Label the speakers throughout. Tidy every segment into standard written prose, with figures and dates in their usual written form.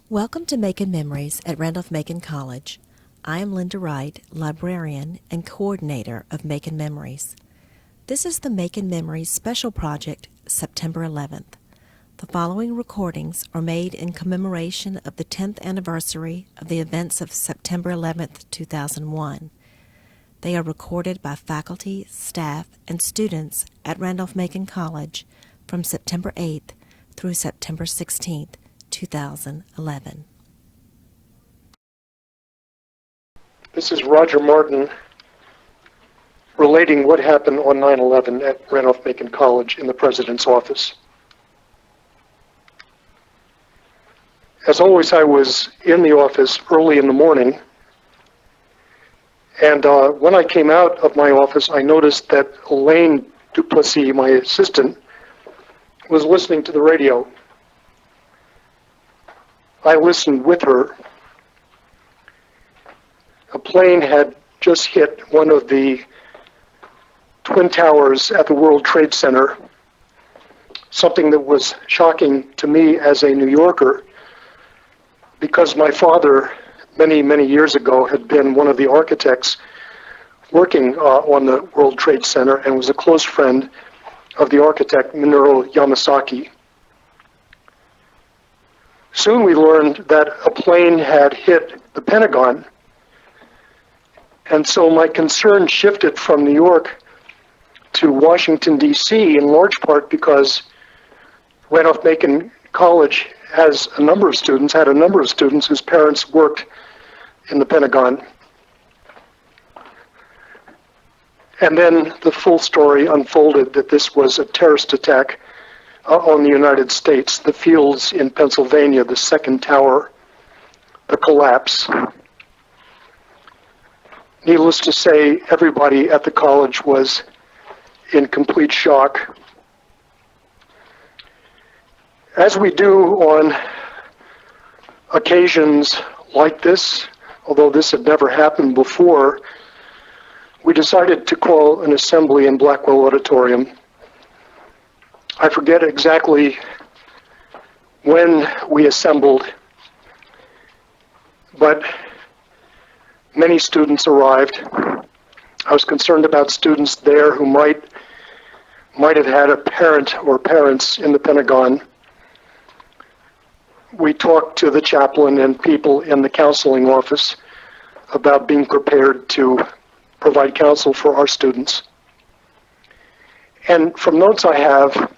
Speaker 1: Welcome to Macon Memories at Randolph-Macon College. I am Linda Wright, librarian and coordinator of Macon Memories. This is the Macon Memories Special Project, September 11th. The following recordings are made in commemoration of the 10th anniversary of the events of September 11th, 2001. They are recorded by faculty, staff, and students at Randolph-Macon College from September 8th through September 16th, 2011.
Speaker 2: This is Roger Martin relating what happened on 9/11 at Randolph-Macon College in the president's office. As always, I was in the office early in the morning, and when I came out of my office, I noticed that Elaine Duplessis, my assistant, was listening to the radio. I listened with her. A plane had just hit one of the twin towers at the World Trade Center, something that was shocking to me as a New Yorker, because my father, many, many years ago, had been one of the architects working on the World Trade Center and was a close friend of the architect Minoru Yamasaki. Soon we learned that a plane had hit the Pentagon, and so my concern shifted from New York to Washington, D.C., in large part because Randolph-Macon College had a number of students whose parents worked in the Pentagon. And then the full story unfolded that this was a terrorist attack on the United States, the fields in Pennsylvania, the second tower, the collapse. Needless to say, everybody at the college was in complete shock. As we do on occasions like this, although this had never happened before, we decided to call an assembly in Blackwell Auditorium. I forget exactly when we assembled, but many students arrived. I was concerned about students there who might have had a parent or parents in the Pentagon. We talked to the chaplain and people in the counseling office about being prepared to provide counsel for our students. And from notes I have,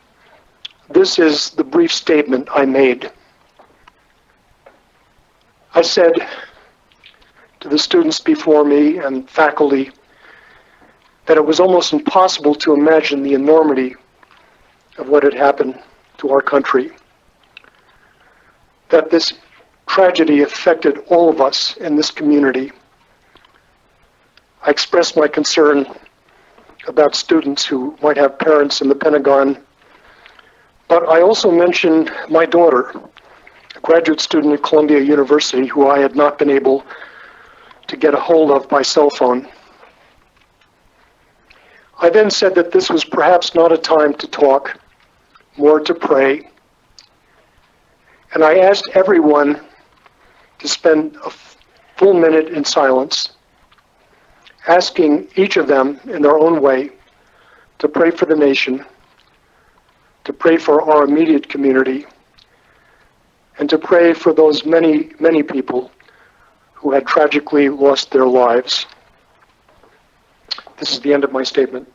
Speaker 2: this is the brief statement I made. I said to the students before me and faculty that it was almost impossible to imagine the enormity of what had happened to our country, that this tragedy affected all of us in this community. I expressed my concern about students who might have parents in the Pentagon, but I also mentioned my daughter, a graduate student at Columbia University who I had not been able to get a hold of by cell phone. I then said that this was perhaps not a time to talk, more to pray. And I asked everyone to spend a full minute in silence, asking each of them in their own way to pray for the nation, to pray for our immediate community, and to pray for those many, many people who had tragically lost their lives. This is the end of my statement.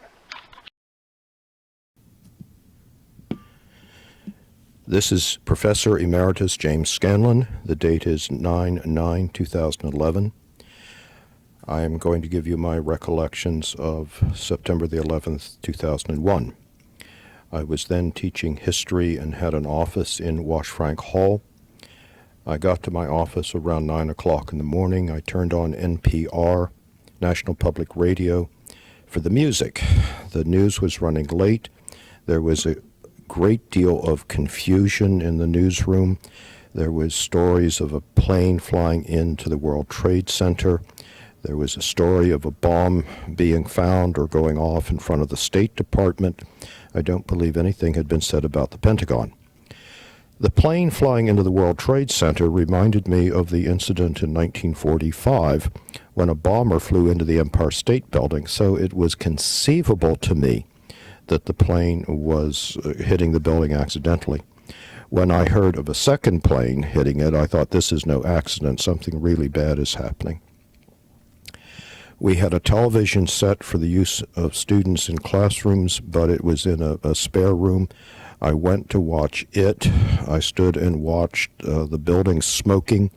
Speaker 3: This is Professor Emeritus James Scanlon. The date is 9/9/2011. I am going to give you my recollections of September the 11th, 2001. I was then teaching history and had an office in Wash Frank Hall. I got to my office around 9 o'clock in the morning. I turned on NPR, National Public Radio, for the music. The news was running late. There was a great deal of confusion in the newsroom. There was stories of a plane flying into the World Trade Center. There was a story of a bomb being found or going off in front of the State Department. I don't believe anything had been said about the Pentagon. The plane flying into the World Trade Center reminded me of the incident in 1945 when a bomber flew into the Empire State Building, so it was conceivable to me that the plane was hitting the building accidentally. When I heard of a second plane hitting it, I thought, this is no accident, something really bad is happening. We had a television set for the use of students in classrooms, but it was in a spare room. I went to watch it. I stood and watched the building smoking.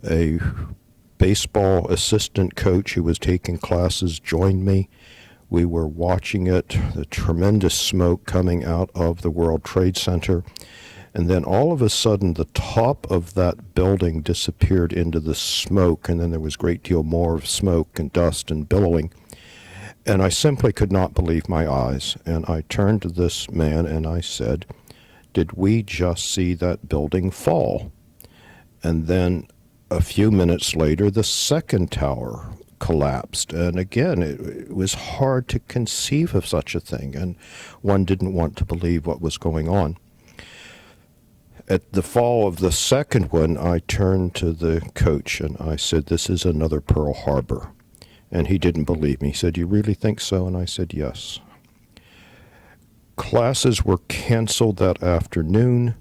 Speaker 3: A baseball assistant coach who was taking classes joined me. We were watching it, the tremendous smoke coming out of the World Trade Center. And then all of a sudden, the top of that building disappeared into the smoke, and then there was a great deal more of smoke and dust and billowing. And I simply could not believe my eyes. And I turned to this man and I said, did we just see that building fall? And then a few minutes later, the second tower collapsed. And again, it was hard to conceive of such a thing, and one didn't want to believe what was going on. At the fall of the second one, I turned to the coach and I said, this is another Pearl Harbor. And he didn't believe me. He said, you really think so? And I said, yes. Classes were canceled that afternoon.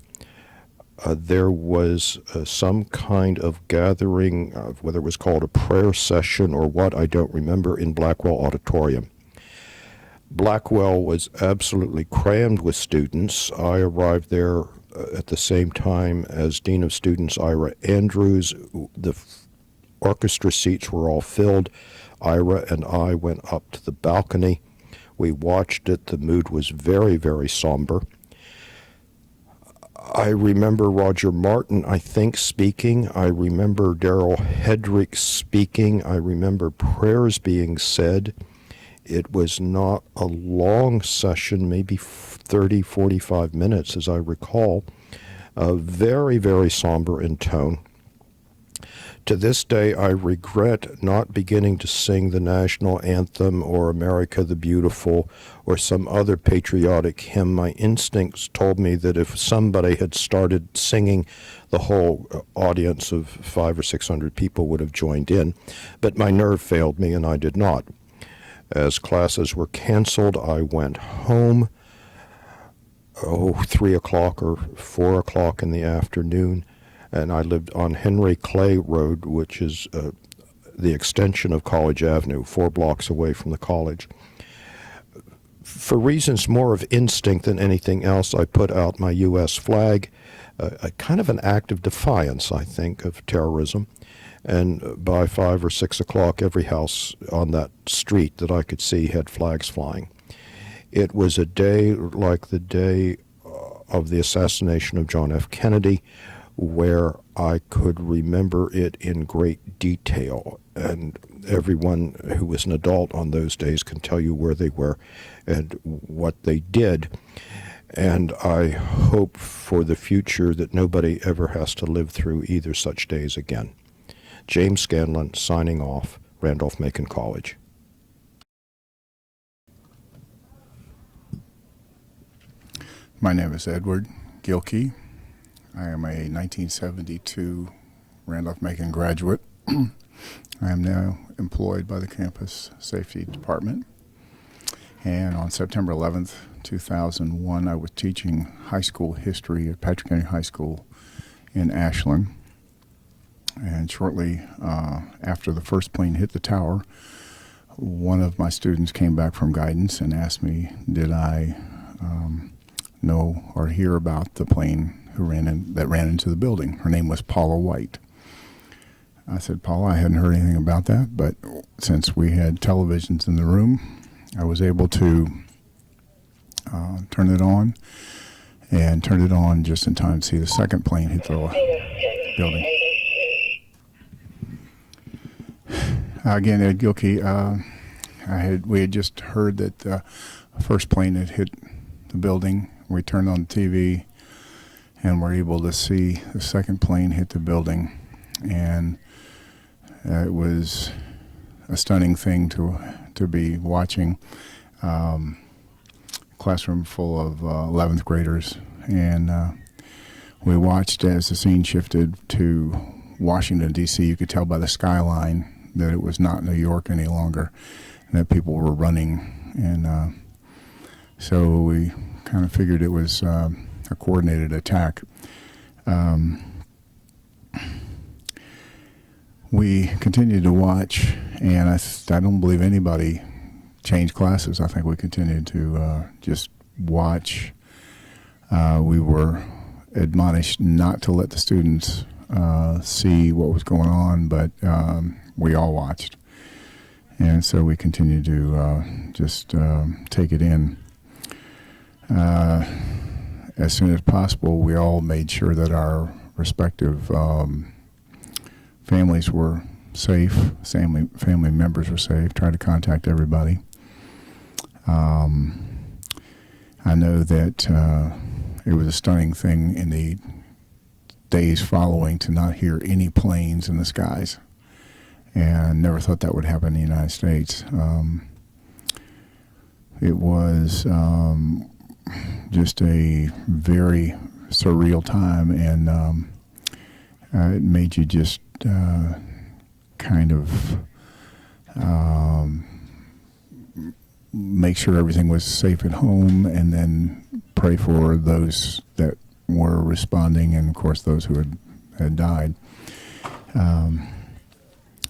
Speaker 3: There was some kind of gathering, whether it was called a prayer session or what, I don't remember, in Blackwell Auditorium. Blackwell was absolutely crammed with students. I arrived there at the same time as Dean of Students Ira Andrews. The orchestra seats were all filled. Ira and I went up to the balcony. We watched it. The mood was very, very somber. I remember Roger Martin, I think, speaking. I remember Darrell Hedrick speaking. I remember prayers being said. It was not a long session, maybe 30, 45 minutes, as I recall. Very, very somber in tone. To this day, I regret not beginning to sing the national anthem or America the Beautiful or some other patriotic hymn. My instincts told me that if somebody had started singing, the whole audience of 500 or 600 people would have joined in. But my nerve failed me, and I did not. As classes were canceled, I went home, 3 o'clock or 4 o'clock in the afternoon, and I lived on Henry Clay Road, which is the extension of College Avenue, 4 blocks away from the college. For reasons more of instinct than anything else, I put out my U.S. flag, a kind of an act of defiance, I think, of terrorism. And by 5 or 6 o'clock, every house on that street that I could see had flags flying. It was a day like the day of the assassination of John F. Kennedy, where I could remember it in great detail. And everyone who was an adult on those days can tell you where they were and what they did. And I hope for the future that nobody ever has to live through either such days again. James Scanlon, signing off, Randolph-Macon College.
Speaker 4: My name is Edward Gilkey. I am a 1972 Randolph-Macon graduate. I am now employed by the Campus Safety Department. And on September 11th, 2001, I was teaching high school history at Patrick Henry High School in Ashland. And shortly after the first plane hit the tower, one of my students came back from guidance and asked me, did I know or hear about the plane that ran into the building? Her name was Paula White. I said, Paula, I hadn't heard anything about that, but since we had televisions in the room, I was able to turn it on, and turned it on just in time to see the second plane hit the building. Again, Ed Gilkey, we had just heard that the first plane had hit the building. We turned on the TV and were able to see the second plane hit the building. And it was a stunning thing to be watching. Classroom full of 11th graders. And we watched as the scene shifted to Washington, D.C. You could tell by the skyline that it was not New York any longer, and that people were running. And so we kind of figured it was a coordinated attack. We continued to watch, and I don't believe anybody changed classes. I think we continued to just watch. We were admonished not to let the students see what was going on, but we all watched. And so we continued to just take it in. As soon as possible, we all made sure that our respective families were safe, family members were safe, tried to contact everybody. I know that it was a stunning thing in the days following to not hear any planes in the skies. And never thought that would happen in the United States. It was just a very surreal time, and it made you just kind of make sure everything was safe at home, and then pray for those that were responding, and of course those who had died.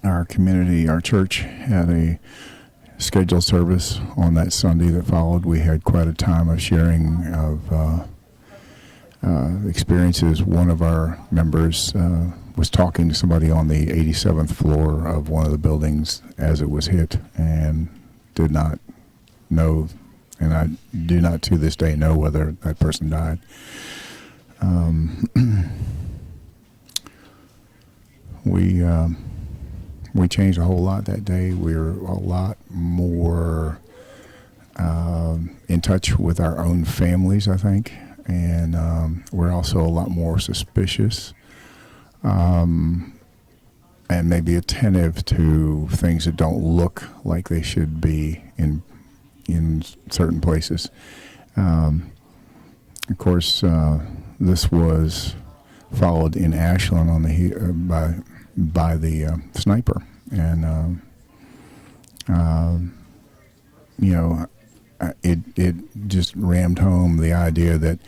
Speaker 4: Our community, our church, had a scheduled service on that Sunday that followed. We had quite a time of sharing of experiences. One of our members was talking to somebody on the 87th floor of one of the buildings as it was hit, and did not know, and I do not to this day know whether that person died. We changed a whole lot that day. We were a lot more in touch with our own families, I think, and we're also a lot more suspicious and maybe attentive to things that don't look like they should be in certain places. Of course, this was followed in Ashland on the by the sniper, and it just rammed home the idea that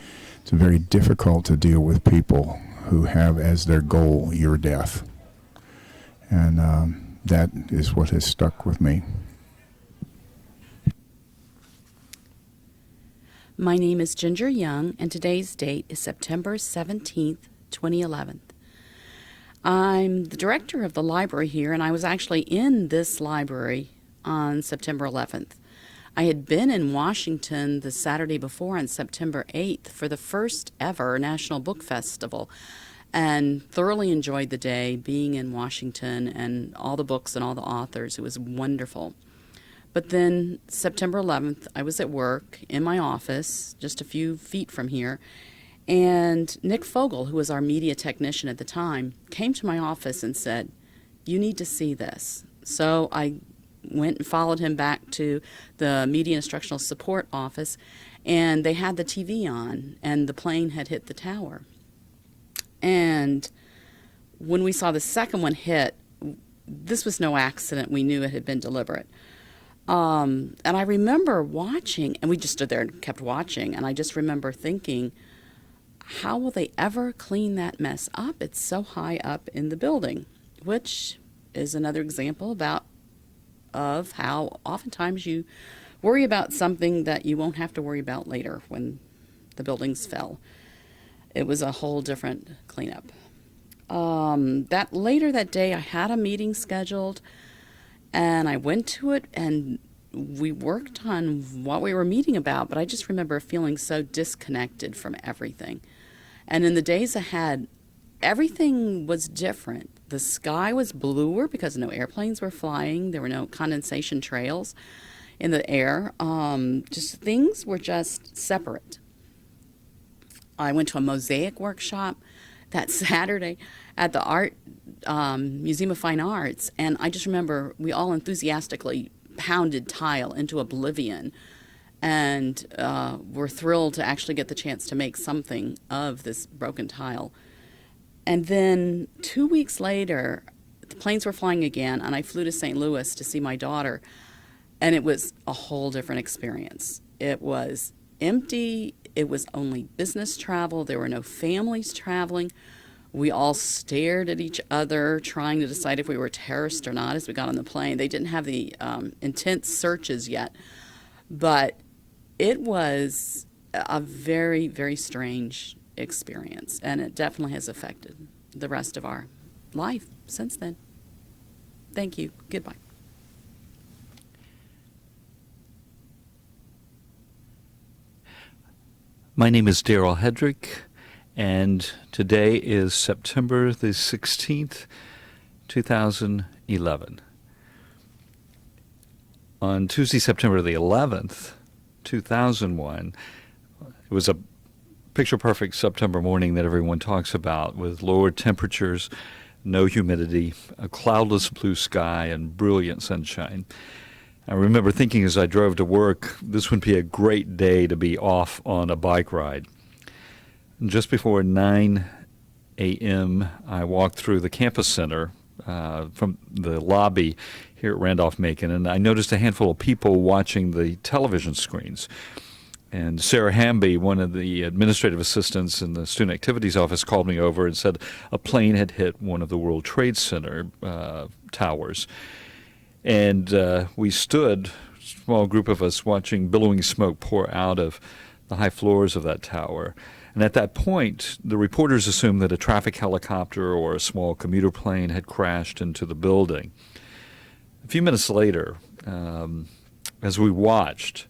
Speaker 4: it's very difficult to deal with people who have as their goal your death, and that is what has stuck with me.
Speaker 5: My name is Ginger Young, and today's date is September 17th, 2011. I'm the director of the library here, and I was actually in this library on September 11th. I had been in Washington the Saturday before on September 8th for the first ever National Book Festival, and thoroughly enjoyed the day being in Washington and all the books and all the authors. It was wonderful. But then September 11th, I was at work in my office just a few feet from here, and Nick Fogel, who was our media technician at the time, came to my office and said, "You need to see this." So I went and followed him back to the Media Instructional Support office, and they had the TV on, and the plane had hit the tower. And when we saw the second one hit, this was no accident. We knew it had been deliberate. And I remember watching, and we just stood there and kept watching, and I just remember thinking, how will they ever clean that mess up? It's so high up in the building, which is another example of how oftentimes you worry about something that you won't have to worry about later when the buildings fell. It was a whole different cleanup. Later that day, I had a meeting scheduled, and I went to it, and we worked on what we were meeting about, but I just remember feeling so disconnected from everything. And in the days ahead, everything was different. The sky was bluer because no airplanes were flying. There were no condensation trails in the air. Just things were just separate. I went to a mosaic workshop that Saturday at the Museum of Fine Arts, and I just remember we all enthusiastically pounded tile into oblivion and we're thrilled to actually get the chance to make something of this broken tile. And then 2 weeks later, the planes were flying again, and I flew to St. Louis to see my daughter, and it was a whole different experience. It was empty. It was only business travel. There were no families traveling. We all stared at each other, trying to decide if we were terrorists or not as we got on the plane. They didn't have the intense searches yet, but it was a very, very strange experience, and it definitely has affected the rest of our life since then. Thank you. Goodbye.
Speaker 6: My name is Daryl Hedrick, and today is September the 16th, 2011. On Tuesday, September the 11th, 2001, it was a picture-perfect September morning that everyone talks about, with lower temperatures, no humidity, a cloudless blue sky, and brilliant sunshine. I remember thinking as I drove to work, this would be a great day to be off on a bike ride. And just before 9 a.m., I walked through the campus center from the lobby here at Randolph-Macon, and I noticed a handful of people watching the television screens. And Sarah Hamby, one of the administrative assistants in the student activities office, called me over and said a plane had hit one of the World Trade Center towers. And we stood, a small group of us, watching billowing smoke pour out of the high floors of that tower. And at that point, the reporters assumed that a traffic helicopter or a small commuter plane had crashed into the building. A few minutes later, as we watched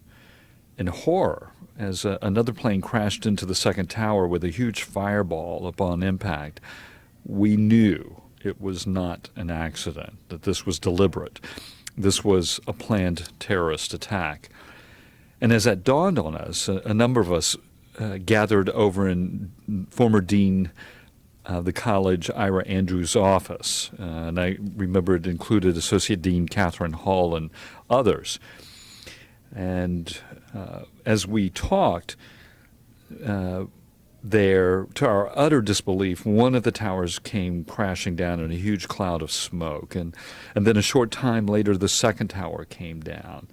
Speaker 6: in horror as another plane crashed into the second tower with a huge fireball upon impact, we knew it was not an accident, that this was deliberate. This was a planned terrorist attack. And as that dawned on us, a number of us gathered over in former Dean of the college, Ira Andrews' office. And I remember it included Associate Dean Catherine Hall and others. And as we talked, there, to our utter disbelief, one of the towers came crashing down in a huge cloud of smoke. And then a short time later, the second tower came down.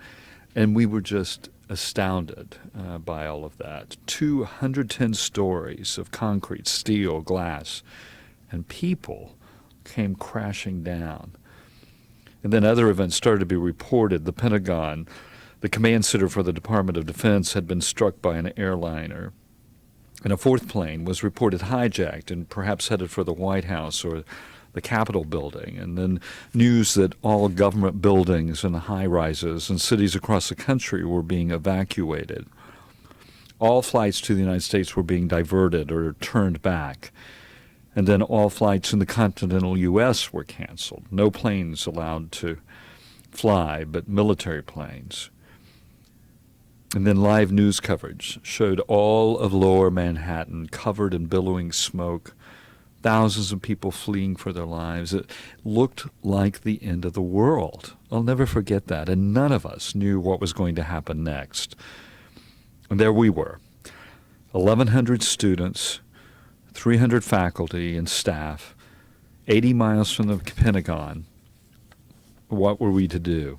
Speaker 6: And we were just astounded by all of that. 210 stories of concrete, steel, glass, and people came crashing down. And then other events started to be reported. The Pentagon, the command center for the Department of Defense, had been struck by an airliner. And a fourth plane was reported hijacked and perhaps headed for the White House or the Capitol building. And then news that all government buildings and high-rises in cities across the country were being evacuated. All flights to the United States were being diverted or turned back. And then all flights in the continental U.S. were canceled. No planes allowed to fly, but military planes. And then live news coverage showed all of lower Manhattan covered in billowing smoke, thousands of people fleeing for their lives. It looked like the end of the world. I'll never forget that, and none of us knew what was going to happen next. And there we were, 1,100 students, 300 faculty and staff, 80 miles from the Pentagon. What were we to do?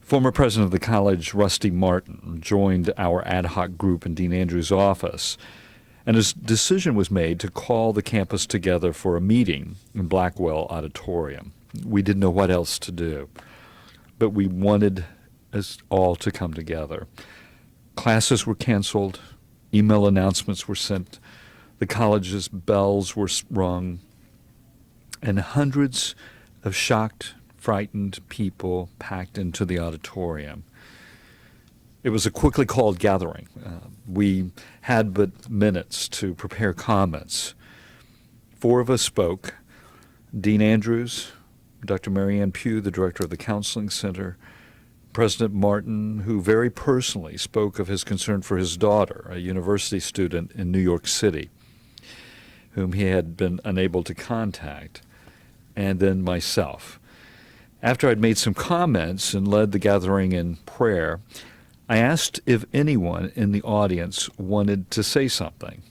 Speaker 6: Former president of the college, Rusty Martin, joined our ad hoc group in Dean Andrews' office, and his decision was made to call the campus together for a meeting in Blackwell Auditorium. We didn't know what else to do, but we wanted us all to come together. Classes were canceled, email announcements were sent, the college's bells were rung, and hundreds of shocked, frightened people packed into the auditorium. It was a quickly called gathering. We had but minutes to prepare comments. 4 of us spoke: Dean Andrews, Dr. Marianne Pugh, the director of the Counseling Center, President Martin, who very personally spoke of his concern for his daughter, a university student in New York City, whom he had been unable to contact, and then myself. After I'd made some comments and led the gathering in prayer, I asked if anyone in the audience wanted to say something.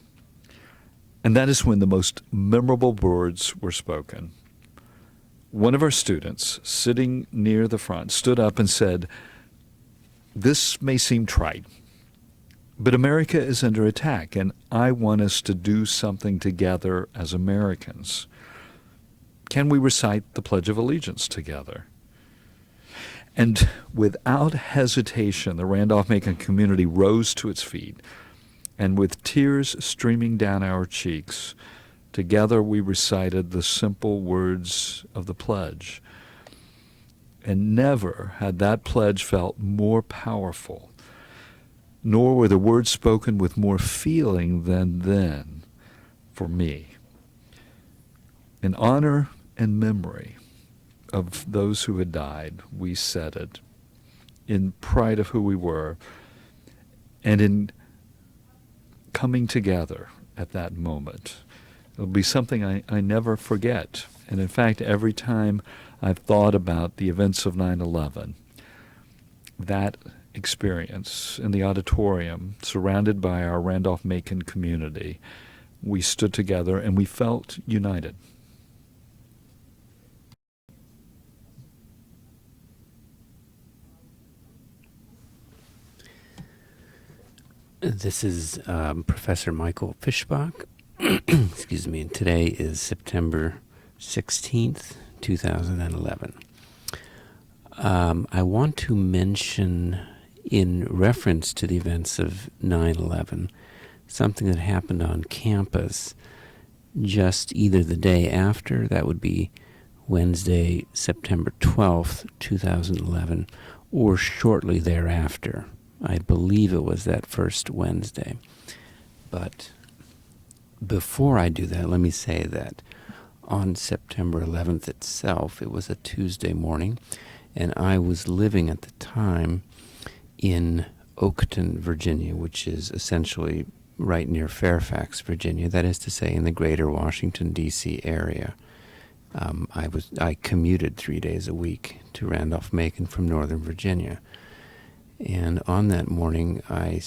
Speaker 6: And that is when the most memorable words were spoken. One of our students, sitting near the front, stood up and said, "This may seem trite, but America is under attack, and I want us to do something together as Americans. Can we recite the Pledge of Allegiance together?" And without hesitation, the Randolph-Macon community rose to its feet, and with tears streaming down our cheeks, together we recited the simple words of the pledge. And never had that pledge felt more powerful, nor were the words spoken with more feeling than then for me. In honor and memory of those who had died, we said it, in pride of who we were, and in coming together at that moment. It'll be something I never forget. And in fact, every time I've thought about the events of 9/11, that experience in the auditorium, surrounded by our Randolph-Macon community, we stood together and we felt united.
Speaker 7: This is Professor Michael Fischbach. Excuse me. And today is September 16th, 2011. I want to mention, in reference to the events of 9/11, something that happened on campus just either the day after, that would be Wednesday, September 12th, 2011, or shortly thereafter. I believe it was that first Wednesday. But before I do that, let me say that on September 11th itself, it was a Tuesday morning, and I was living at the time in Oakton, Virginia, which is essentially right near Fairfax, Virginia, that is to say in the greater Washington, D.C. area. I commuted 3 days a week to Randolph-Macon from Northern Virginia. And on that morning, I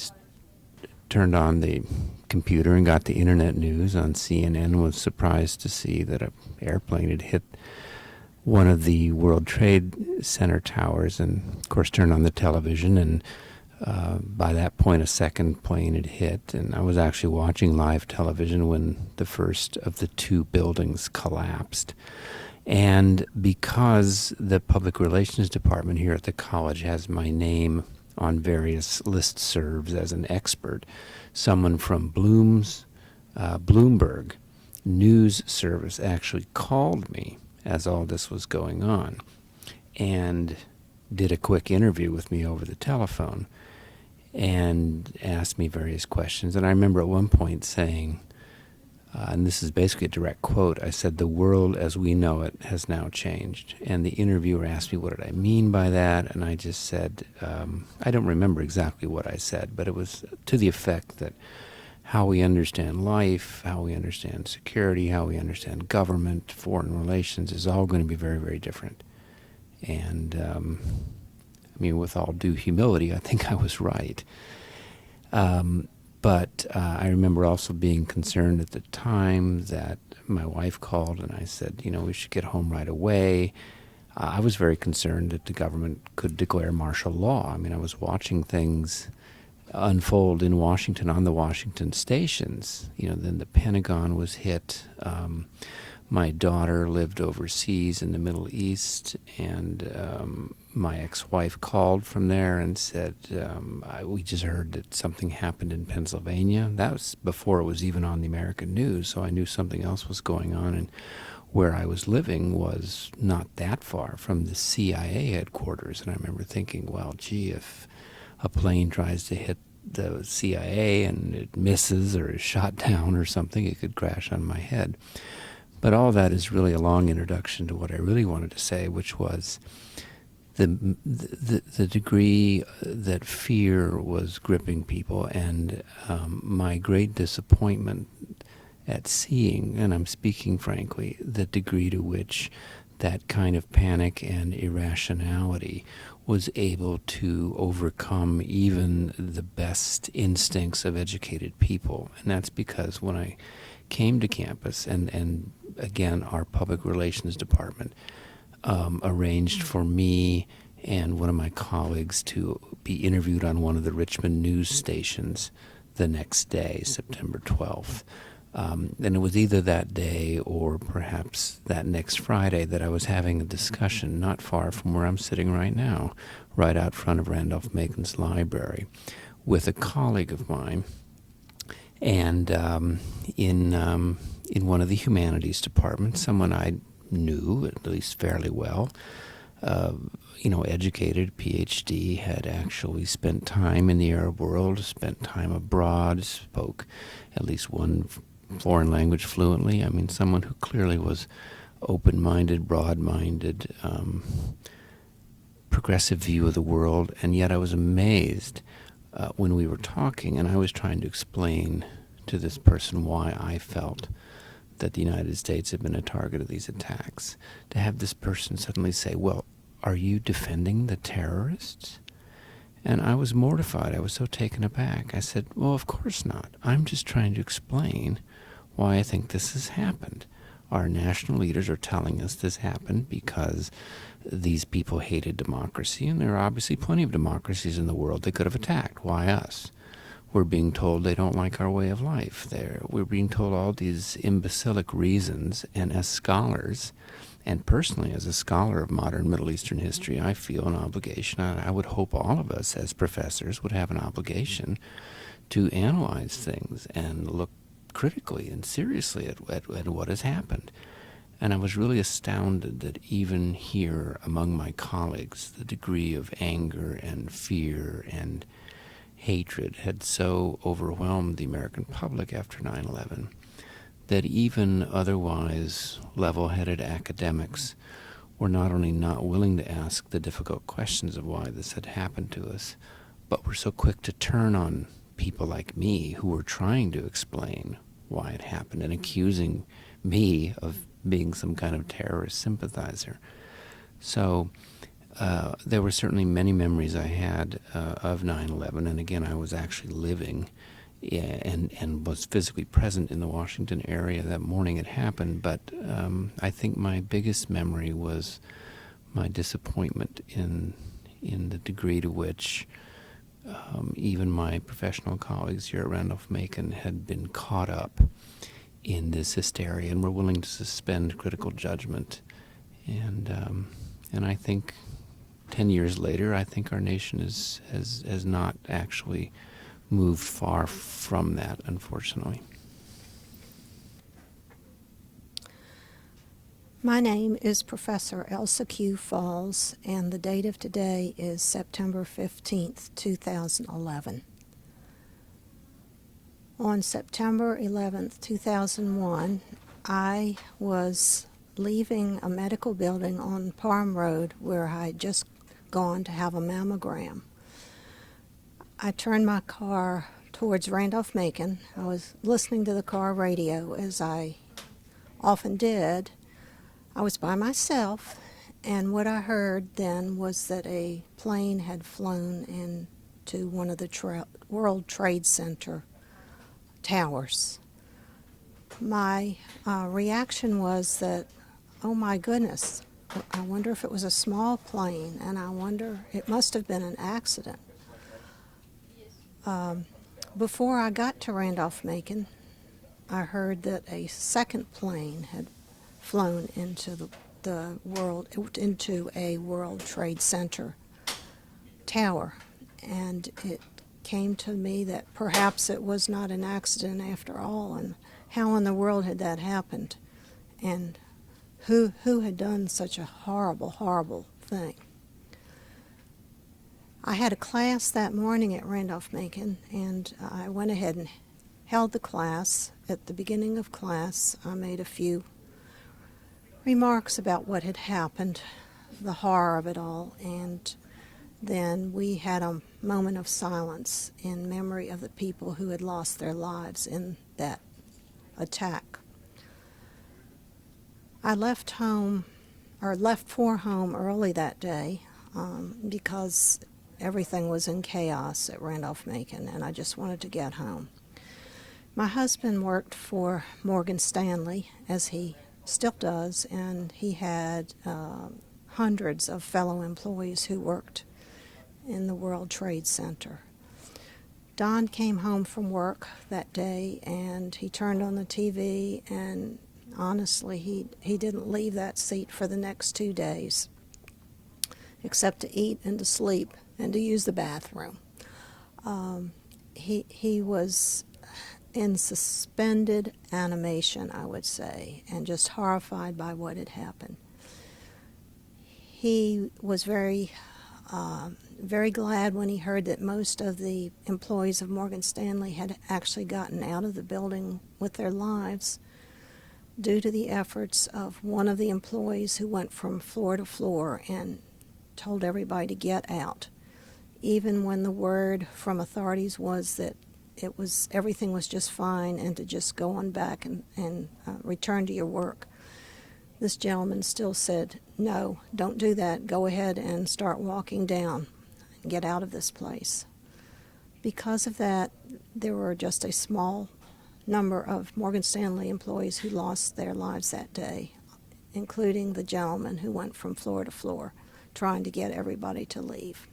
Speaker 7: turned on the computer and got the internet news on CNN and was surprised to see that an airplane had hit one of the World Trade Center towers, and of course turned on the television, and by that point a second plane had hit, and I was actually watching live television when the first of the two buildings collapsed. And because the Public Relations Department here at the college has my name on various listservs as an expert, someone from Bloomberg News Service actually called me as all this was going on and did a quick interview with me over the telephone and asked me various questions. And I remember at one point saying, and this is basically a direct quote, I said, "The world as we know it has now changed." And the interviewer asked me what did I mean by that, and I just said, I don't remember exactly what I said, but it was to the effect that how we understand life, how we understand security, how we understand government, foreign relations is all going to be very, very different. And I mean, with all due humility, I think I was right. But I remember also being concerned at the time that my wife called and I said, we should get home right away. I was very concerned that the government could declare martial law. I mean, I was watching things unfold in Washington on the Washington stations. Then the Pentagon was hit. My daughter lived overseas in the Middle East, and my ex-wife called from there and said, we just heard that something happened in Pennsylvania. That was before it was even on the American news, so I knew something else was going on. And where I was living was not that far from the CIA headquarters. And I remember thinking, well, gee, if a plane tries to hit the CIA and it misses or is shot down or something, it could crash on my head. But all that is really a long introduction to what I really wanted to say, which was the degree that fear was gripping people, and my great disappointment at seeing, and I'm speaking frankly, the degree to which that kind of panic and irrationality was able to overcome even the best instincts of educated people. And that's because when I came to campus, and again, our public relations department arranged for me and one of my colleagues to be interviewed on one of the Richmond news stations the next day, September 12th. And it was either that day or perhaps that next Friday that I was having a discussion not far from where I'm sitting right now, right out front of Randolph-Macon's library, with a colleague of mine, and in one of the humanities departments, someone I knew at least fairly well, educated, PhD, had actually spent time in the Arab world, spent time abroad, spoke at least one foreign language fluently. I mean, someone who clearly was open-minded, broad-minded, progressive view of the world. And yet I was amazed when we were talking, and I was trying to explain to this person why I felt that the United States had been a target of these attacks, to have this person suddenly say, well, are you defending the terrorists? And I was mortified. I was so taken aback. I said, well, of course not. I'm just trying to explain why I think this has happened. Our national leaders are telling us this happened because these people hated democracy, and there are obviously plenty of democracies in the world they could have attacked. Why us? We're being told they don't like our way of life. We're being told all these imbecilic reasons, and as scholars, and personally as a scholar of modern Middle Eastern history, I feel an obligation. I would hope all of us as professors would have an obligation to analyze things and look critically and seriously at what has happened. And I was really astounded that even here among my colleagues, the degree of anger and fear and hatred had so overwhelmed the American public after 9/11 that even otherwise level-headed academics were not only not willing to ask the difficult questions of why this had happened to us, but were so quick to turn on people like me who were trying to explain why it happened and accusing me of being some kind of terrorist sympathizer. So there were certainly many memories I had of 9/11, and again, I was actually living and was physically present in the Washington area that morning it happened, but I think my biggest memory was my disappointment in the degree to which even my professional colleagues here at Randolph-Macon had been caught up in this hysteria and were willing to suspend critical judgment. And I think 10 years later, I think our nation has not actually moved far from that, unfortunately.
Speaker 8: My name is Professor Elsa Q. Falls, and the date of today is September 15th, 2011. On September 11th, 2001, I was leaving a medical building on Parham Road where I had just gone to have a mammogram. I turned my car towards Randolph-Macon. I was listening to the car radio, as I often did. I was by myself, and what I heard then was that a plane had flown into one of the World Trade Center towers. My reaction was that, oh my goodness, I wonder if it was a small plane, and I wonder, it must have been an accident. Before I got to Randolph-Macon, I heard that a second plane had flown into into a World Trade Center tower, and it came to me that perhaps it was not an accident after all, and how in the world had that happened, and who had done such a horrible, horrible thing. I had a class that morning at Randolph-Macon, and I went ahead and held the class. At the beginning of class, I made a few remarks about what had happened, the horror of it all, and then we had a moment of silence in memory of the people who had lost their lives in that attack. I left for home early that day. because everything was in chaos at Randolph-Macon, and I just wanted to get home. My husband worked for Morgan Stanley, as he still does, and he had hundreds of fellow employees who worked in the World Trade Center. Don came home from work that day, and he turned on the TV, and honestly, he didn't leave that seat for the next 2 days, except to eat and to sleep and to use the bathroom. He was in suspended animation, I would say, and just horrified by what had happened. He was very glad when he heard that most of the employees of Morgan Stanley had actually gotten out of the building with their lives due to the efforts of one of the employees who went from floor to floor and told everybody to get out, even when the word from authorities was that everything was just fine and to just go on back and return to your work. This gentleman still said, "No, don't do that. Go ahead and start walking down and get out of this place." Because of that, there were just a small number of Morgan Stanley employees who lost their lives that day, including the gentleman who went from floor to floor trying to get everybody to leave.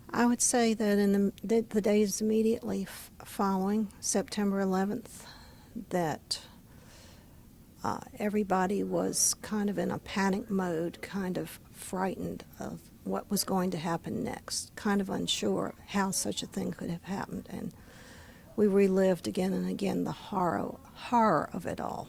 Speaker 8: I would say that in the days immediately following September 11th, that everybody was kind of in a panic mode, kind of frightened of what was going to happen next, kind of unsure how such a thing could have happened. And we relived again and again the horror of it all.